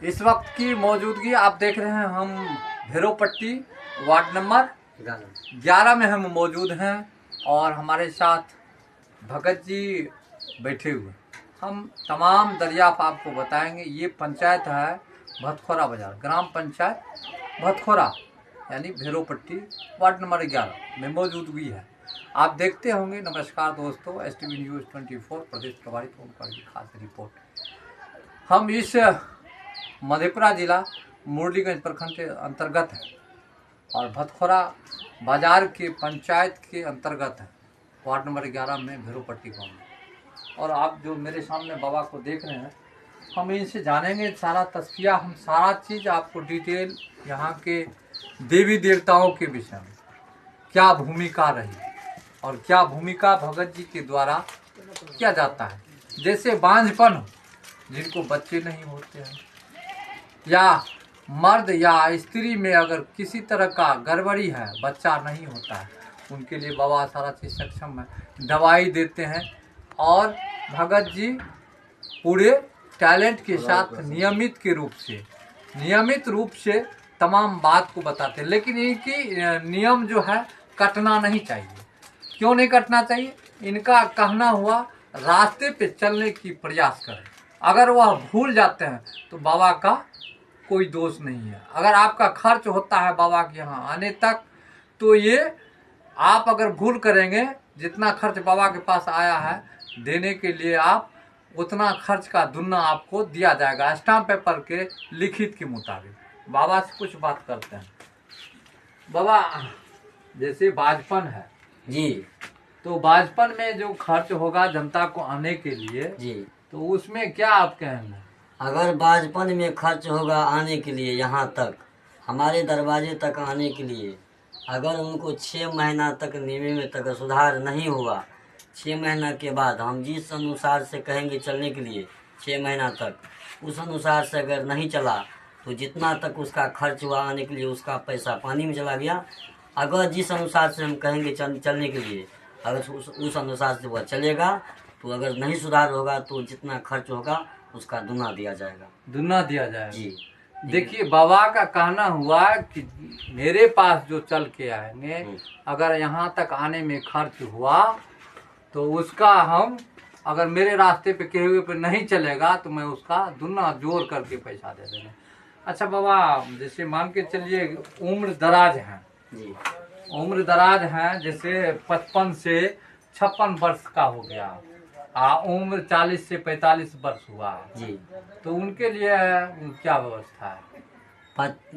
इस वक्त की मौजूदगी आप देख रहे हैं, हम भेरोपट्टी वार्ड नंबर 11 में हम मौजूद हैं और हमारे साथ भगत जी बैठे हुए। हम तमाम दरियाफ आपको बताएंगे। ये पंचायत है भतखोरा बाजार, ग्राम पंचायत भतखोरा यानी भेरोपट्टी वार्ड नंबर 11 में मौजूदगी है। आप देखते होंगे। नमस्कार दोस्तों, STV न्यूज़ 24 प्रदेश प्रभारी ओमकार की खास रिपोर्ट। हम इस मधेपुरा जिला मुरलीगंज प्रखंड के अंतर्गत है और भतखोरा बाजार के पंचायत के अंतर्गत है, वार्ड नंबर 11 में भेरोपट्टी गाँव में। और आप जो मेरे सामने बाबा को देख रहे हैं, हम इनसे जानेंगे सारा तस्किया, हम सारा चीज़ आपको डिटेल यहाँ के देवी देवताओं के विषय में, क्या भूमिका रही और क्या भूमिका भगत जी के द्वारा किया जाता है। जैसे बांझपन हो, जिनको बच्चे नहीं होते हैं, या मर्द या स्त्री में अगर किसी तरह का गड़बड़ी है, बच्चा नहीं होता है, उनके लिए बाबा सारा चीज़ सक्षम है, दवाई देते हैं। और भगत जी पूरे टैलेंट के साथ नियमित रूप से तमाम बात को बताते हैं। लेकिन इनकी नियम जो है कटना नहीं चाहिए। क्यों नहीं कटना चाहिए? इनका कहना हुआ रास्ते पे चलने की प्रयास करें। अगर वह भूल जाते हैं तो बाबा का कोई दोष नहीं है। अगर आपका खर्च होता है बाबा के यहाँ आने तक, तो ये आप अगर भूल करेंगे, जितना खर्च बाबा के पास आया है देने के लिए, आप उतना खर्च का दुगना आपको दिया जाएगा, स्टाम्प पेपर के लिखित के मुताबिक। बाबा से कुछ बात करते हैं। बाबा, जैसे बाजपन है जी, तो बाजपन में जो खर्च होगा जनता को आने के लिए जी, तो उसमें क्या आप कहेंगे? अगर बाजपन में खर्च होगा आने के लिए, यहाँ तक हमारे दरवाजे तक आने के लिए, अगर उनको 6 महीना तक नियमित अगर सुधार नहीं हुआ, 6 महीना के बाद हम जिस अनुसार से कहेंगे चलने के लिए 6 महीना तक, उस अनुसार से अगर नहीं चला तो जितना तक उसका खर्च हुआ आने के लिए, उसका पैसा पानी में चला गया। अगर जिस अनुसार से हम कहेंगे चलने के लिए, अगर उस अनुसार से वह चलेगा, तो अगर नहीं सुधार होगा तो जितना खर्च होगा उसका दुना दिया जाएगा। दुना दिया जाएगा जी। देखिए, बाबा का कहना हुआ कि मेरे पास जो चल के आएंगे, अगर यहाँ तक आने में खर्च हुआ तो उसका हम, अगर मेरे रास्ते पे कहे हुए पे नहीं चलेगा तो मैं उसका दुना जोड़ करके पैसा दे देंगे। अच्छा बाबा, जैसे मान के चलिए उम्र दराज है जी, उम्र दराज है, जैसे 55 से 56 वर्ष का हो गया, उम्र 40 से 45 वर्ष हुआ है जी, तो उनके लिए क्या व्यवस्था है?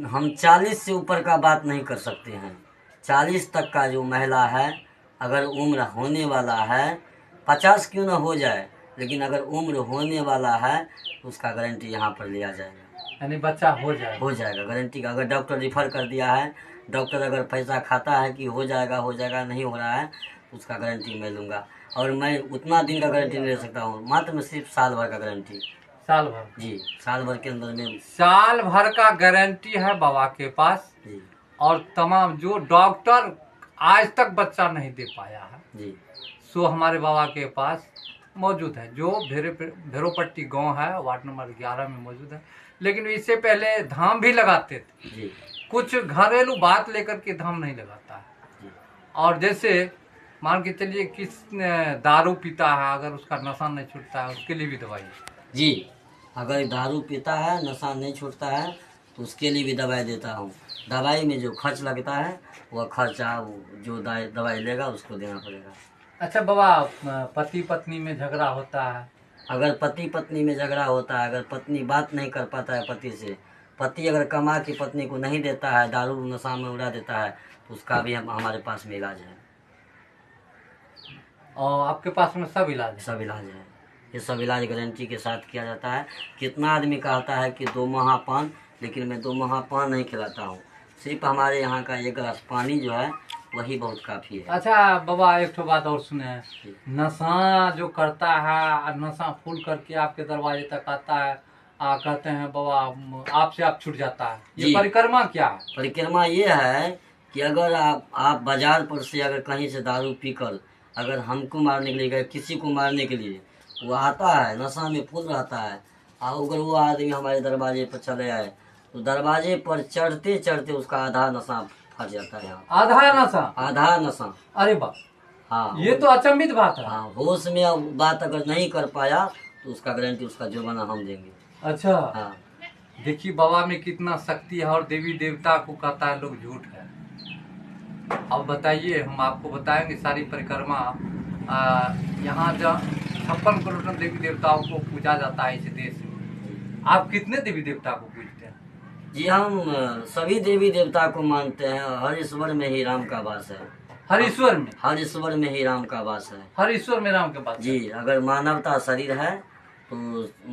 हम 40 से ऊपर का बात नहीं कर सकते हैं। 40 तक का जो महिला है, अगर उम्र होने वाला है, 50 क्यों ना हो जाए, लेकिन अगर उम्र होने वाला है तो उसका गारंटी यहाँ पर लिया जाएगा। यानी बच्चा हो जाएगा गारंटी का। अगर डॉक्टर रिफर कर दिया है, डॉक्टर अगर पैसा खाता है कि हो जाएगा, नहीं हो रहा है, उसका गारंटी मैं लूँगा। और मैं उतना दिन का गारंटी नहीं ले सकता हूँ, मात्र में सिर्फ साल भर का गारंटी। साल भर? जी, साल भर के अंदर में साल भर का गारंटी है बाबा के पास जी। और तमाम जो डॉक्टर आज तक बच्चा नहीं दे पाया है जी, सो हमारे बाबा के पास मौजूद है, जो भेरोपट्टी गांव है, वार्ड नंबर 11 में मौजूद है। लेकिन इससे पहले धाम भी लगाते थे जी, कुछ घरेलू बात लेकर के धाम नहीं लगाता है जी। और जैसे मान के चलिए किस दारू पीता है, अगर उसका नशा नहीं छूटता है, उसके लिए भी दवाई है। जी, अगर दारू पीता है, नशा नहीं छूटता है, तो उसके लिए भी दवाई देता हूँ। दवाई में जो खर्च लगता है, वह खर्चा जो दवाई लेगा उसको देना पड़ेगा। अच्छा बाबा, पति पत्नी में झगड़ा होता है, अगर पति पत्नी में झगड़ा होता है, अगर पत्नी बात नहीं कर पाता है पति से, पति अगर कमा के पत्नी को नहीं देता है, दारू नशा में उड़ा देता है, तो उसका भी हमारे पास में इलाज है। और आपके पास में सब इलाज है? सब इलाज है। ये सब इलाज गारंटी के साथ किया जाता है। कितना आदमी कहता है कि 2 माह पान, लेकिन मैं 2 माह पान नहीं खिलाता हूँ। सिर्फ हमारे यहाँ का 1 गिलास पानी जो है वही बहुत काफ़ी है। अच्छा बाबा, एक तो बात और सुने, नशा जो करता है, नशा फूल करके आपके दरवाजे तक आता है, कहते हैं बाबा आपसे आप छूट जाता है, ये परिक्रमा क्या है? परिक्रमा ये है कि अगर आप बाजार पर से अगर कहीं से दारू पीकर अगर हमको मारने के लिए गए, किसी को मारने के लिए, वो आता है नशा में फुल रहता है, और अगर वो आदमी हमारे दरवाजे पर चले आए तो दरवाजे पर चढ़ते चढ़ते उसका आधा नशा फट जाता है यहाँ। आधा नशा? आधा नशा। अरे वाह, हाँ, ये तो अचंभित बात है। हाँ, होश में अब बात अगर नहीं कर पाया तो उसका गारंटी, उसका जुर्माना हम देंगे। अच्छा, हाँ, देखिए बाबा में कितना शक्ति है और देवी देवता को कहता है लोग झूठ है। अब बताइए, हम आपको बताएंगे सारी परिक्रमा। यहाँ जो 56 करोड़ देवी देवताओं को पूजा जाता है इस देश में, आप कितने देवी देवता को पूजते हैं? जी हम सभी देवी देवता को मानते हैं। हर ईश्वर में ही राम का वास है। हर ईश्वर में? हर ईश्वर में ही राम का वास है। हर ईश्वर में राम के पास? जी, अगर मानवता शरीर है तो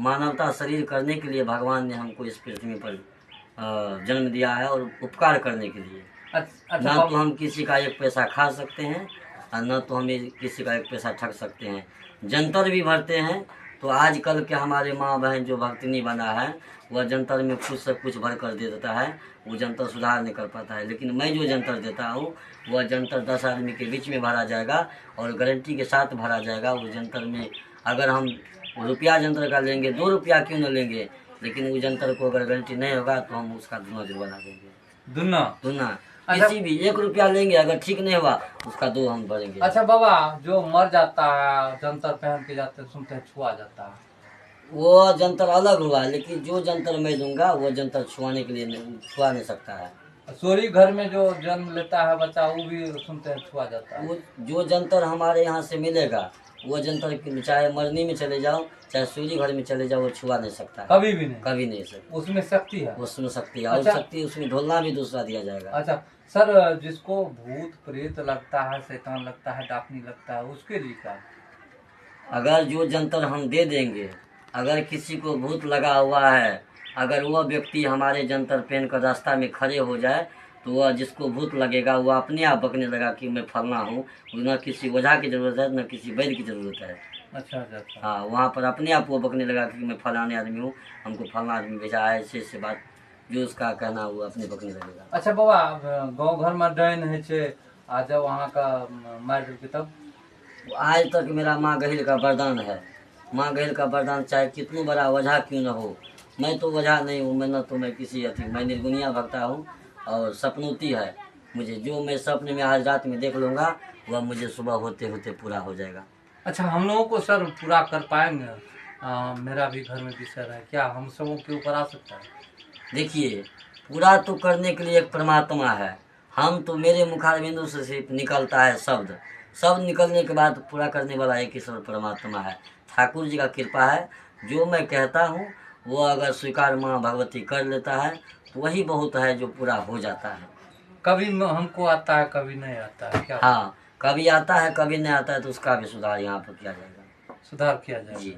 मानवता शरीर करने के लिए भगवान ने हमको इस पृथ्वी पर जन्म दिया है और उपकार करने के लिए। अच्छा, ना तो हम किसी का एक पैसा खा सकते हैं और न तो हमें किसी का एक पैसा ठग सकते हैं। जंतर भी भरते हैं तो आजकल के हमारे माँ बहन जो भक्तिनी बना है वह जंतर में कुछ से कुछ भर कर दे देता है, वो जंतर सुधार नहीं कर पाता है। लेकिन मैं जो जंतर देता हूँ वह जंतर 10 आदमी के बीच में भरा जाएगा और गारंटी के साथ भरा जाएगा। वो जंतर में अगर हम रुपया जंतर का लेंगे, 2 रुपया क्यों न लेंगे, लेकिन वो जंतर को अगर गारंटी नहीं होगा तो हम उसका दुना जुर्माना देंगे। दुना अच्छा, किसी भी 1 रुपया लेंगे, अगर ठीक नहीं हुआ उसका 2 हम भरेंगे। अच्छा बाबा, जो मर जाता है जंतर पहन के जाते सुनते हैं छुआ जाता है, वो जंतर अलग हुआ, लेकिन जो जंतर मैं दूंगा वो जंतर छुआने के लिए छुआ नहीं सकता है। सोरी घर में जो जन्म लेता है बच्चा वो भी सुनते हैं छुआ जाता है। वो जो जंतर हमारे यहाँ से मिलेगा वो जंतर चाहे मरनी में चले जाओ चाहे सूरी घर में चले जाओ वो छुआ नहीं सकता है। कभी भी नहीं? कभी नहीं सर, उसमें शक्ति है? उसमें शक्ति है। और अच्छा, शक्ति उसमें ढोलना भी दूसरा दिया जाएगा। अच्छा सर, जिसको भूत प्रेत लगता है, शैतान लगता है, डाकनी लगता है, उसके लिए क्या? अगर जो जंतर हम दे देंगे, अगर किसी को भूत लगा हुआ है, अगर वह व्यक्ति हमारे जंतर पहन कर रास्ता में खड़े हो जाए तो वह जिसको भूत लगेगा वह अपने आप बकने लगा कि मैं फलना हूँ। न किसी ओझा की जरूरत है न किसी वैद्य की जरूरत है। अच्छा अच्छा अच्छा। हाँ, वहाँ पर अपने आप वो बकने लगा कि मैं फलाने आदमी हूँ, हमको फलाना आदमी भेजा है, ऐसे बात जो उसका कहना वो अपने बकने लगेगा। अच्छा बाबा, गांव घर में डायन है छे, आ जब वहाँ का मार के तब? आज तक मेरा माँ गहिल का वरदान है। माँ गहिल का वरदान चाहे कितना बड़ा वजह क्यों न हो, मैं तो वजह नहीं हूँ, मैं न तो मैं किसी अति, मैं निर्गुनिया भक्ता हूँ और सपनोती है मुझे। जो मैं सपने में आज रात में देख लूँगा वह मुझे सुबह होते होते पूरा हो जाएगा। अच्छा, हम लोगों को सर पूरा कर पाएंगे? मेरा भी घर में विषय है, क्या हम सबों के ऊपर आ सकता है? देखिए, पूरा तो करने के लिए एक परमात्मा है। हम तो मेरे मुखारबिंदु से सिर्फ निकलता है शब्द, शब्द निकलने के बाद पूरा करने वाला एक ईश्वर परमात्मा है। ठाकुर जी का कृपा है। जो मैं कहता हूँ वो अगर स्वीकार माँ भगवती कर लेता है तो वही बहुत है जो पूरा हो जाता है। कभी हमको आता है कभी नहीं आता है क्या? हाँ, कभी आता है कभी नहीं आता है तो उसका भी सुधार यहाँ पर किया जाएगा। सुधार किया जाएगा जी,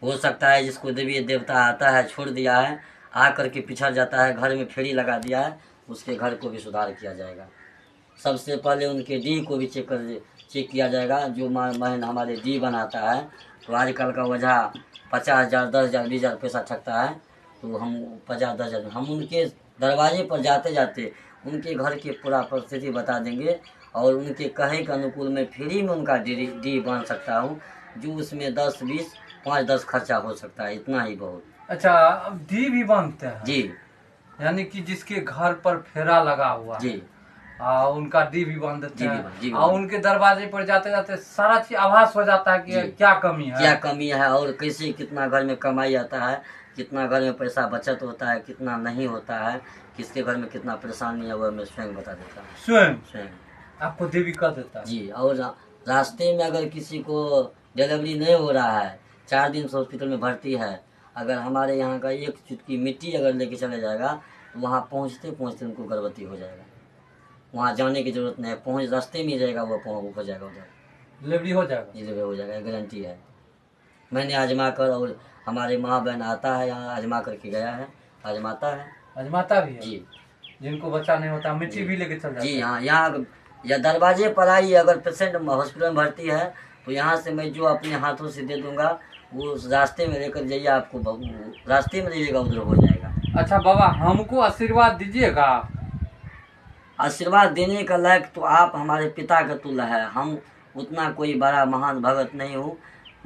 हो सकता है जिसको देवी देवता आता है छोड़ दिया है, आ करके पिछड़ जाता है, घर में फेरी लगा दिया है, उसके घर को भी सुधार किया जाएगा। सबसे पहले उनके डी को भी चेक किया जाएगा। जो महीन हमारे डी बनाता है तो आजकल का वजह 50,000 10,000 20,000 पैसा ठगता है, तो हम 50-10,000 हम उनके दरवाजे पर जाते जाते उनके घर की पूरा परिस्थिति बता देंगे और उनके कहे के अनुकूल मैं फ्री में उनका डी बन सकता हूँ, जो उसमें 10-20 5-10 खर्चा हो सकता है, इतना ही बहुत। अच्छा, अब डी भी बांधते हैं? जी, यानी कि जिसके घर पर फेरा लगा हुआ जी, उनका डी भी बांध देते जी हैं और उनके दरवाजे पर जाते जाते सारा चीज आभास हो जाता है कि क्या कमी है, क्या कमी है और कैसे कितना घर में कमाई आता है, कितना घर में पैसा बचत होता है, कितना नहीं होता है, किसके घर में कितना परेशानी है, वह मैं स्वयं बता देता हूँ। स्वयं आपको देवी कर देता है? जी, और रास्ते में अगर किसी को डिलीवरी नहीं हो रहा है, 4 दिन से हॉस्पिटल में भर्ती है, अगर हमारे यहाँ का एक चुटकी मिट्टी अगर लेके चले जाएगा तो वहाँ पहुँचते पहुँचते उनको गर्भवती हो जाएगा। वहाँ जाने की जरूरत नहीं है, पहुँच रास्ते में ही जाएगा, वो हो जाएगा, उधर डिलीवरी हो जाएगा। डिलीवरी हो जाएगा, गारंटी है। मैंने आजमा कर, और हमारे माँ बहन आता है यहाँ आजमा करके गया है, आजमाता है। आजमाता भी है जी, जिनको बच्चा नहीं होता मिट्टी भी लेके चल जाता है? जी हाँ, यहाँ या दरवाजे पर आई, अगर पेशेंट हॉस्पिटल में भर्ती है तो यहाँ से मैं जो अपने हाथों से दे दूंगा वो रास्ते में लेकर जाइए, आपको रास्ते में जाइएगा उधर हो जाएगा। अच्छा बाबा, हमको आशीर्वाद दीजिएगा। आशीर्वाद देने का लायक तो आप हमारे पिता का तुल्य है, हम उतना कोई बड़ा महान भगत नहीं हूँ,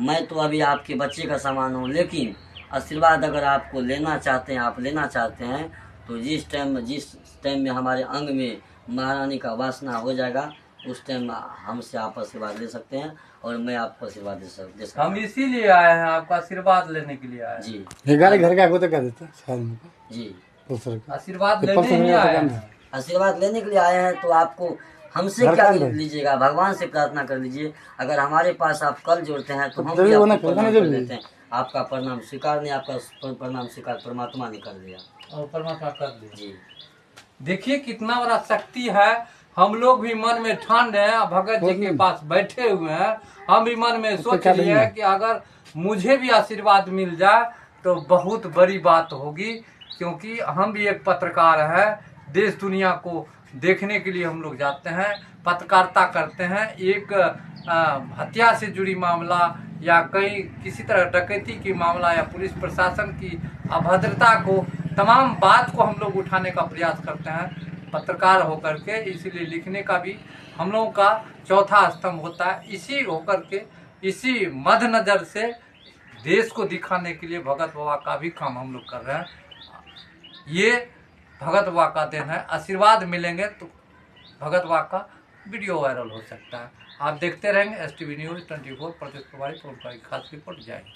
मैं तो अभी आपके बच्चे का समान हूँ, लेकिन आशीर्वाद अगर आपको लेना चाहते हैं, आप लेना चाहते हैं, तो जिस टाइम में हमारे अंग में महारानी का वासना हो जाएगा, उस टाइम हमसे आप आशीर्वाद ले सकते हैं और मैं आपको आशीर्वाद दे सकता हम इसीलिए आए हैं, आपका आशीर्वाद लेने के लिए आए हैं। जी। घर का को तो कर देता जी, आशीर्वाद लेने ही आए हैं। आशीर्वाद लेने के लिए आए हैं, तो आपको हमसे क्या लीजिएगा, भगवान से प्रार्थना कर लीजिए। अगर हमारे पास आप कल जोड़ते हैं तो हम भी आपको प्रणाम कर देते हैं। आपका प्रणाम स्वीकार नहीं, आपका प्रणाम स्वीकार परमात्मा ने कर दिया और परमात्मा कर दिया। जी। देखिए कितना बड़ा शक्ति है। हम लोग भी मन में ठान रहे हैं, भगत जी के पास बैठे हुए हैं, हम भी मन में सोच लिए हैं कि अगर मुझे भी आशीर्वाद मिल जाए तो बहुत बड़ी बात होगी, क्योंकि हम भी एक पत्रकार है। देश दुनिया को देखने के लिए हम लोग जाते हैं, पत्रकारिता करते हैं। एक हत्या से जुड़ी मामला या कहीं किसी तरह डकैती की मामला या पुलिस प्रशासन की अभद्रता को, तमाम बात को हम लोग उठाने का प्रयास करते हैं पत्रकार होकर के। इसीलिए लिखने का भी हम लोगों का चौथा स्तंभ होता है। इसी होकर के, इसी मद्देनजर से देश को दिखाने के लिए भगत बाबा का भी काम हम लोग कर रहे हैं। ये भगत बाबा का देन है। आशीर्वाद मिलेंगे तो भगत बाबा का वीडियो वायरल हो सकता है। आप देखते रहेंगे STV News 24 प्रदेश प्रभारी खास रिपोर्ट जाएगी।